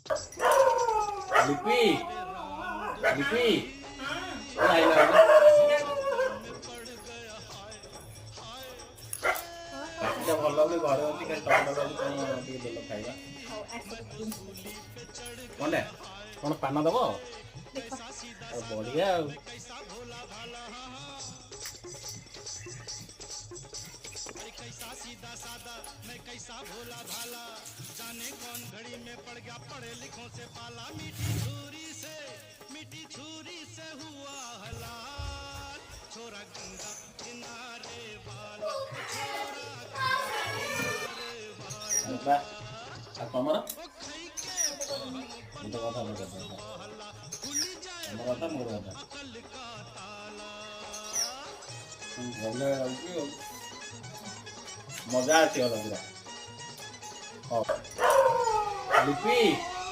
लिपि लिपि भल लागे घरे अच्छी टमाटर देल खाଇବା कौन कौन पान दब बढ़िया सीधा सादा मैं कैसा भोला भाला जाने कौन घड़ी में पड़ गया पढ़े लिखों से पाला मीठी छुरी से हुआ हलाल छोरा गंगा किनारे वाला छोरा तमर मजा आसी पूरा लिपि